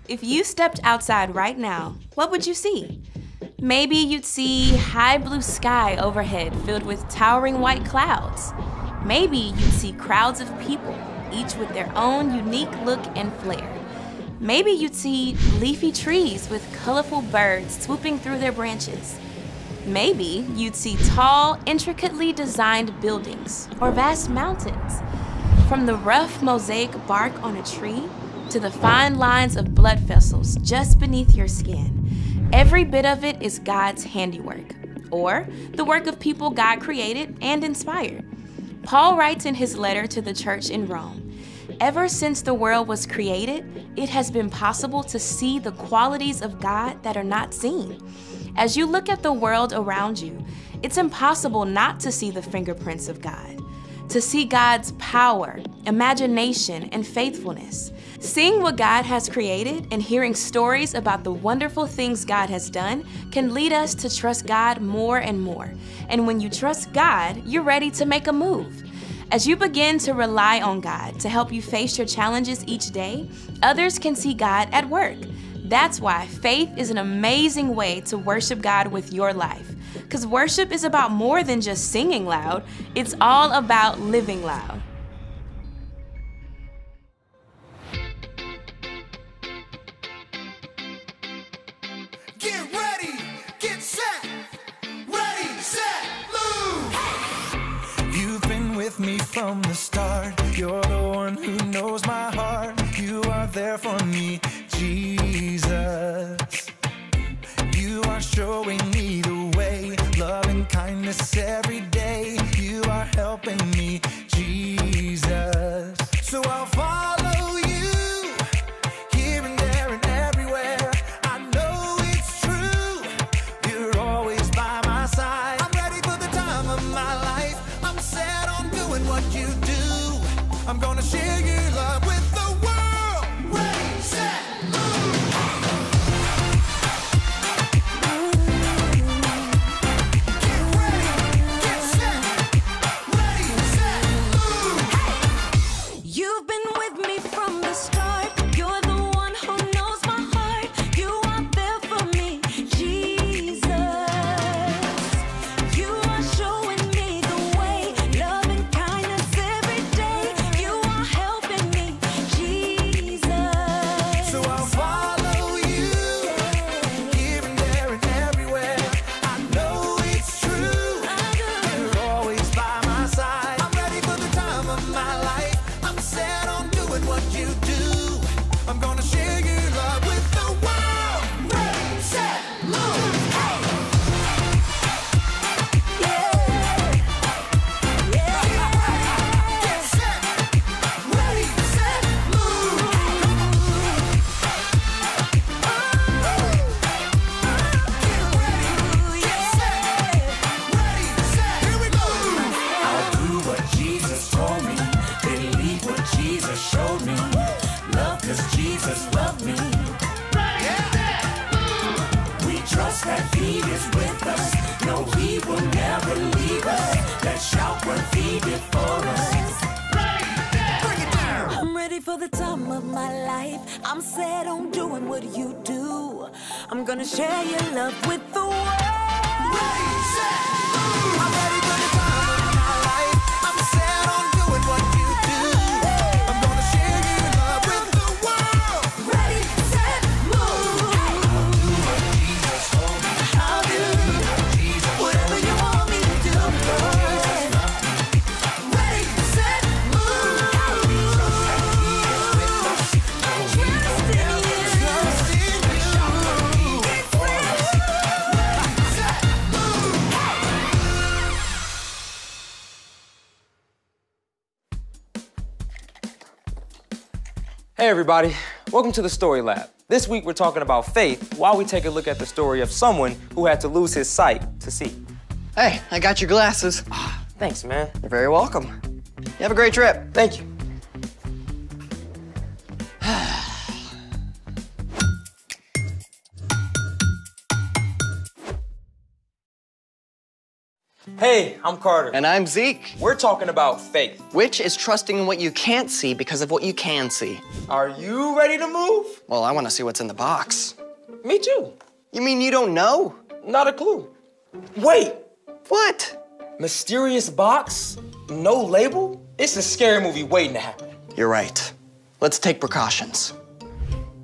If you stepped outside right now, what would you see? Maybe you'd see high blue sky overhead filled with towering white clouds. Maybe you'd see crowds of people, each with their own unique look and flair. Maybe you'd see leafy trees with colorful birds swooping through their branches. Maybe you'd see tall, intricately designed buildings or vast mountains. From the rough mosaic bark on a tree to the fine lines of blood vessels just beneath your skin, every bit of it is God's handiwork, or the work of people God created and inspired. Paul writes in his letter to the church in Rome, "Ever since the world was created, it has been possible to see the qualities of God that are not seen." As you look at the world around you, it's impossible not to see the fingerprints of God, to see God's power, imagination, and faithfulness. Seeing what God has created and hearing stories about the wonderful things God has done can lead us to trust God more and more. And when you trust God, you're ready to make a move. As you begin to rely on God to help you face your challenges each day, others can see God at work. That's why faith is an amazing way to worship God with your life. Because worship is about more than just singing loud, it's all about living loud. Get ready, get set, ready, set, move! You've been with me from the start. You're the one who knows my heart. You are there for me, Jesus. You are showing me the way, love and kindness every day. You are helping me, Jesus. So I'll follow you, here and there and everywhere. I know it's true, you're always by my side. I'm ready for the time of my life. I'm set on doing what you do. I'm gonna share your love with the world. Ready, set, move! I'm set on doing what you do. I'm gonna share your love with the world. Ready, set, move. I'm ready for the time of my life. I'm set on doing what you do. I'm gonna share your love with the world. Ready, set, move. I'll do what Jesus told me. I'll do whatever you want me to do. Ready, set, move. Hey everybody, welcome to the Story Lab. This week we're talking about faith while we take a look at the story of someone who had to lose his sight to see. Hey, I got your glasses. Thanks, man. You're very welcome. You have a great trip. Thank you. Hey, I'm Carter. And I'm Zeke. We're talking about faith. Which is trusting in what you can't see because of what you can see. Are you ready to move? Well, I want to see what's in the box. Me too. You mean you don't know? Not a clue. Wait, What? mysterious box? No label? It's a scary movie waiting to happen. You're right. Let's take precautions.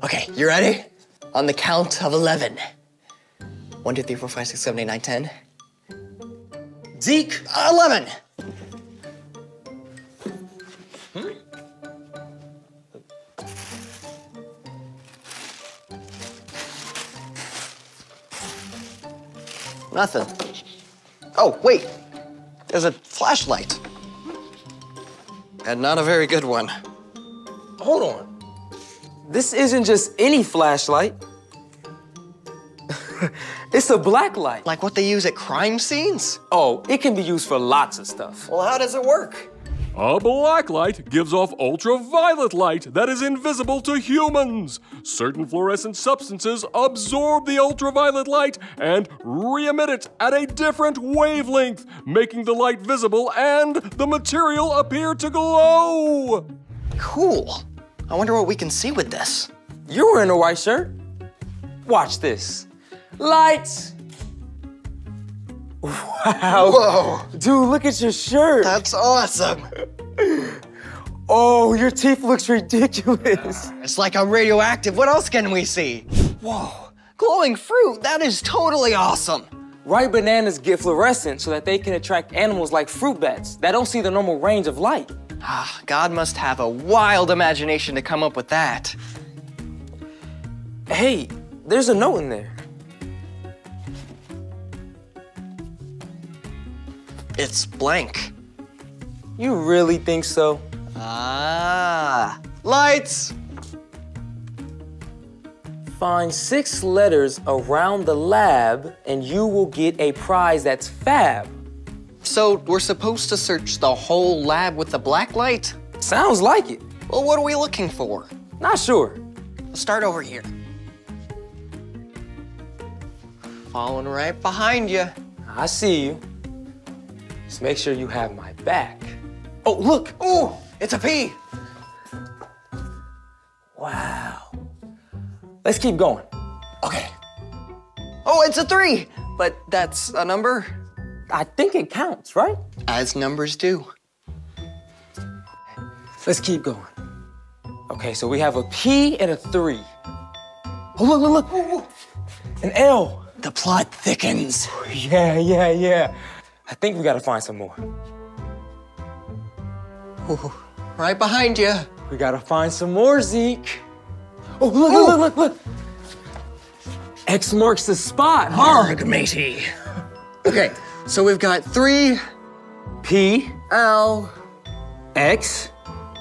Okay, you ready? On the count of 11. 1, 2, 3, 4, 5, 6, 7, 8, 9, 10. Zeke. 11. Nothing. Oh, wait. There's a flashlight. And not a very good one. Hold on. This isn't just any flashlight. It's a black light. Like what they use at crime scenes? Oh, it can be used for lots of stuff. Well, how does it work? A black light gives off ultraviolet light that is invisible to humans. Certain fluorescent substances absorb the ultraviolet light and re-emit it at a different wavelength, making the light visible and the material appear to glow. Cool. I wonder what we can see with this. You're wearing a white shirt. Watch this. Lights. Wow. Whoa. Dude, look at your shirt. That's awesome. Oh, your teeth looks ridiculous. It's like I'm radioactive. What else can we see? Whoa. Glowing fruit. That is totally awesome. Ripe bananas get fluorescent so that they can attract animals like fruit bats that don't see the normal range of light. God must have a wild imagination to come up with that. Hey, there's a note in there. It's blank. You really think so? Lights. Find 6 letters around the lab and you will get a prize that's fab. So we're supposed to search the whole lab with the black light? Sounds like it. Well, what are we looking for? Not sure. Let's start over here. Following right behind you. I see you. Just make sure you have my back. Oh, look. Ooh, it's a P. Wow. Let's keep going. Okay. Oh, it's a 3. But that's a number? I think it counts, right? As numbers do. Let's keep going. Okay, so we have a P and a 3. Oh, look. Ooh. An L. The plot thickens. Yeah. I think we gotta find some more. Ooh, right behind you. We gotta find some more, Zeke. Oh, look. X marks the spot. Arg, matey. Okay, so we've got 3, P, L. X.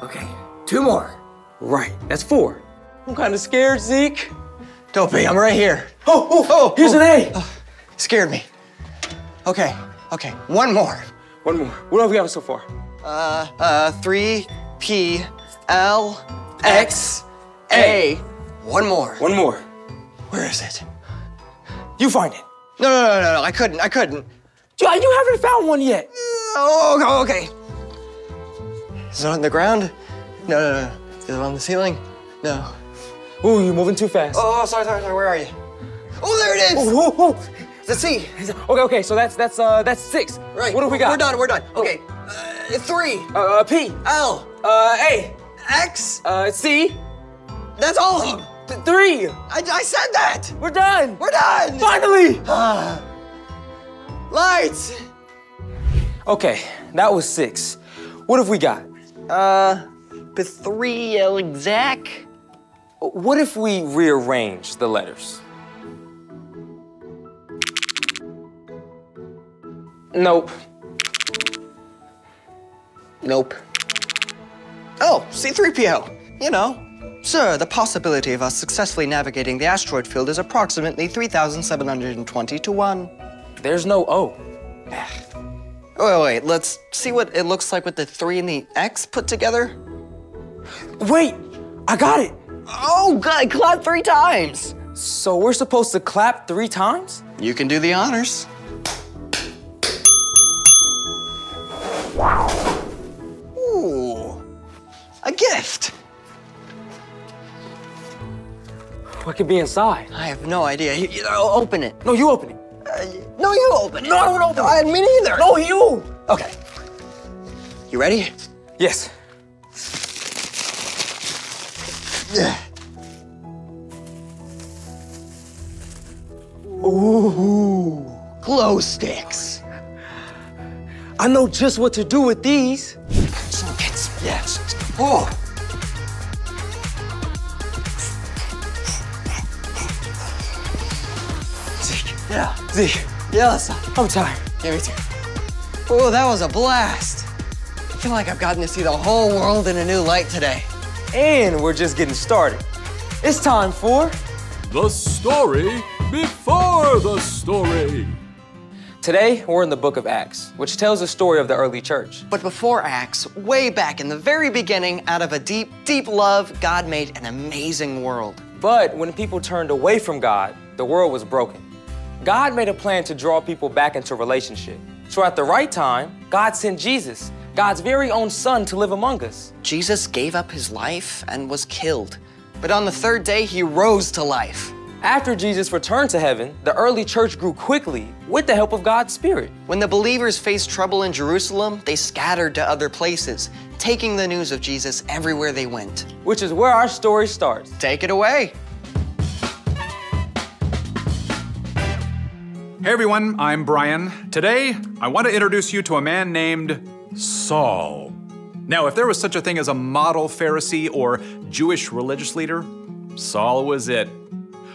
Okay, 2 more. Right, that's 4. I'm kinda scared, Zeke. Don't be, I'm right here. Here's an A. Scared me. Okay, 1 more. One more. What have we got so far? 3, P, L, X, A. 1 more. One more. Where is it? You find it. No, I couldn't. You haven't found one yet. Oh, okay. Is it on the ground? No. Is it on the ceiling? No. Ooh, you're moving too fast. Oh, sorry, where are you? Oh, there it is! Oh. Let's see. Okay, so that's 6. Right. What have we got? We're done. Okay. 3, P, L, A, X. C. That's all of them. 3. I said that. We're done. We're done. Finally. Lights. Okay, that was 6. What have we got? The 3 exact. What if we rearrange the letters? Nope. Oh, C-3PO. You know. Sir, the possibility of us successfully navigating the asteroid field is approximately 3,720 to 1. There's no O. Wait, let's see what it looks like with the 3 and the X put together. Wait, I got it. Oh, God, clap 3 times. So we're supposed to clap 3 times? You can do the honors. gift. What could be inside? I have no idea. Open it. No, you open it. No, you open it. No, I don't open it. Me neither. No, you. Okay. You ready? Yes. Ooh, glow sticks. I know just what to do with these. Yes. Oh. Yeah. Zeke, Yeah, let's go. I'm tired. Yeah, me too. Oh, that was a blast. I feel like I've gotten to see the whole world in a new light today. And we're just getting started. It's time for The story before the story. Today, we're in the book of Acts, which tells the story of the early church. But before Acts, way back in the very beginning, out of a deep, deep love, God made an amazing world. But when people turned away from God, the world was broken. God made a plan to draw people back into relationship. So at the right time, God sent Jesus, God's very own son, to live among us. Jesus gave up his life and was killed. But on the third day, he rose to life. After Jesus returned to heaven, the early church grew quickly with the help of God's Spirit. When the believers faced trouble in Jerusalem, they scattered to other places, taking the news of Jesus everywhere they went. Which is where our story starts. Take it away. Hey everyone, I'm Brian. Today, I want to introduce you to a man named Saul. Now, if there was such a thing as a model Pharisee or Jewish religious leader, Saul was it.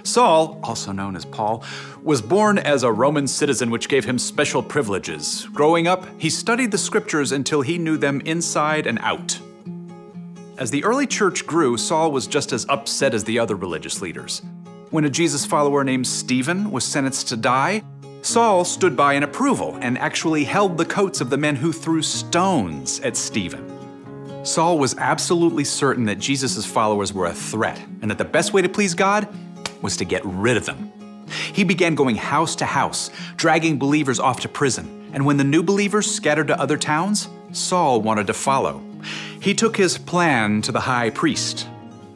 Saul, also known as Paul, was born as a Roman citizen, which gave him special privileges. Growing up, he studied the scriptures until he knew them inside and out. As the early church grew, Saul was just as upset as the other religious leaders. When a Jesus follower named Stephen was sentenced to die, Saul stood by in approval and actually held the coats of the men who threw stones at Stephen. Saul was absolutely certain that Jesus' followers were a threat and that the best way to please God was to get rid of them. He began going house to house, dragging believers off to prison. And when the new believers scattered to other towns, Saul wanted to follow. He took his plan to the high priest.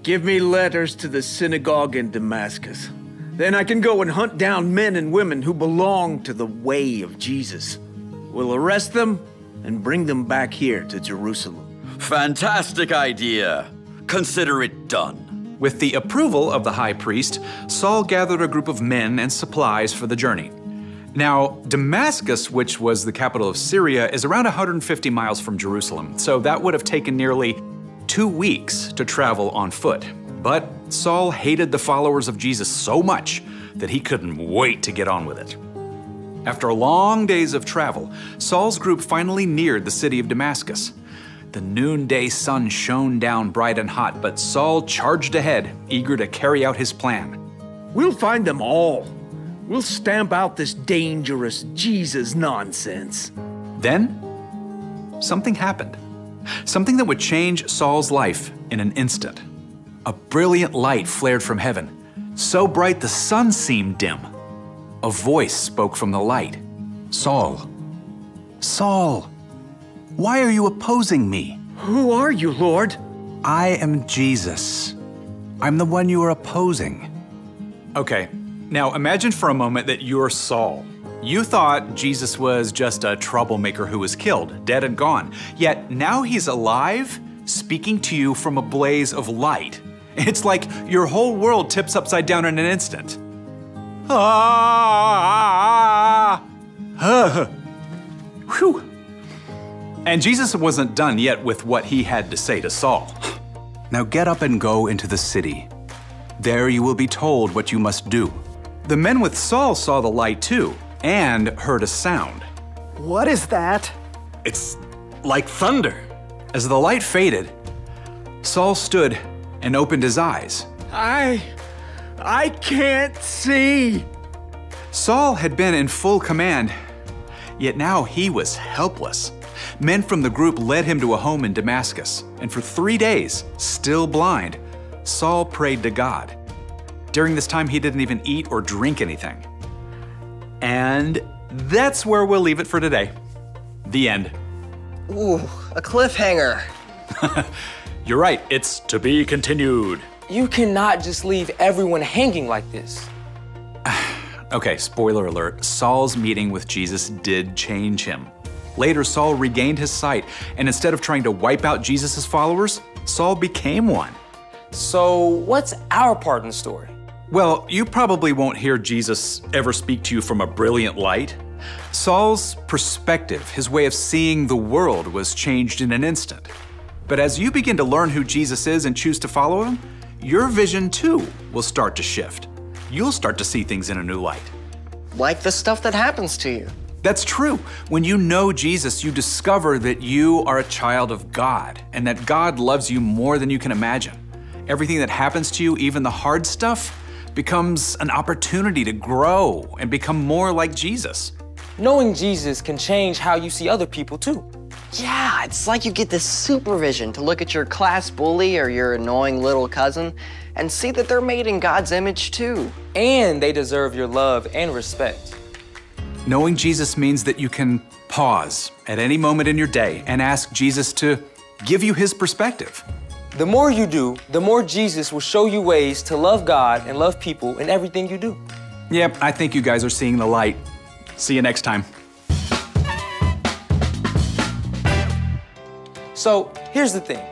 Give me letters to the synagogue in Damascus. Then I can go and hunt down men and women who belong to the way of Jesus. We'll arrest them and bring them back here to Jerusalem. Fantastic idea. Consider it done. With the approval of the high priest, Saul gathered a group of men and supplies for the journey. Now, Damascus, which was the capital of Syria, is around 150 miles from Jerusalem, so that would have taken nearly 2 weeks to travel on foot. But Saul hated the followers of Jesus so much that he couldn't wait to get on with it. After long days of travel, Saul's group finally neared the city of Damascus. The noonday sun shone down bright and hot, but Saul charged ahead, eager to carry out his plan. We'll find them all. We'll stamp out this dangerous Jesus nonsense. Then, something happened. Something that would change Saul's life in an instant. A brilliant light flared from heaven, so bright the sun seemed dim. A voice spoke from the light. Saul, Saul, why are you opposing me? Who are you, Lord? I am Jesus. I'm the one you are opposing. Okay, now imagine for a moment that you're Saul. You thought Jesus was just a troublemaker who was killed, dead and gone. Yet now he's alive, speaking to you from a blaze of light. It's like your whole world tips upside down in an instant. Whew. And Jesus wasn't done yet with what he had to say to Saul. Now get up and go into the city. There you will be told what you must do. The men with Saul saw the light too, and heard a sound. What is that? It's like thunder. As the light faded, Saul stood and opened his eyes. I can't see. Saul had been in full command, yet now he was helpless. Men from the group led him to a home in Damascus, and for 3 days, still blind, Saul prayed to God. During this time, he didn't even eat or drink anything. And that's where we'll leave it for today. The end. Ooh, a cliffhanger. You're right, it's to be continued. You cannot just leave everyone hanging like this. Okay, spoiler alert, Saul's meeting with Jesus did change him. Later, Saul regained his sight, and instead of trying to wipe out Jesus' followers, Saul became one. So, what's our part in the story? Well, you probably won't hear Jesus ever speak to you from a brilliant light. Saul's perspective, his way of seeing the world, was changed in an instant. But as you begin to learn who Jesus is and choose to follow him, your vision too will start to shift. You'll start to see things in a new light. Like the stuff that happens to you. That's true. When you know Jesus, you discover that you are a child of God and that God loves you more than you can imagine. Everything that happens to you, even the hard stuff, becomes an opportunity to grow and become more like Jesus. Knowing Jesus can change how you see other people too. Yeah, it's like you get this supervision to look at your class bully or your annoying little cousin and see that they're made in God's image too. And they deserve your love and respect. Knowing Jesus means that you can pause at any moment in your day and ask Jesus to give you his perspective. The more you do, the more Jesus will show you ways to love God and love people in everything you do. Yep, I think you guys are seeing the light. See you next time. So, here's the thing.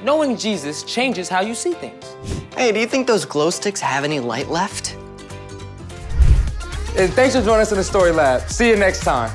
Knowing Jesus changes how you see things. Hey, do you think those glow sticks have any light left? And thanks for joining us in the Story Lab. See you next time.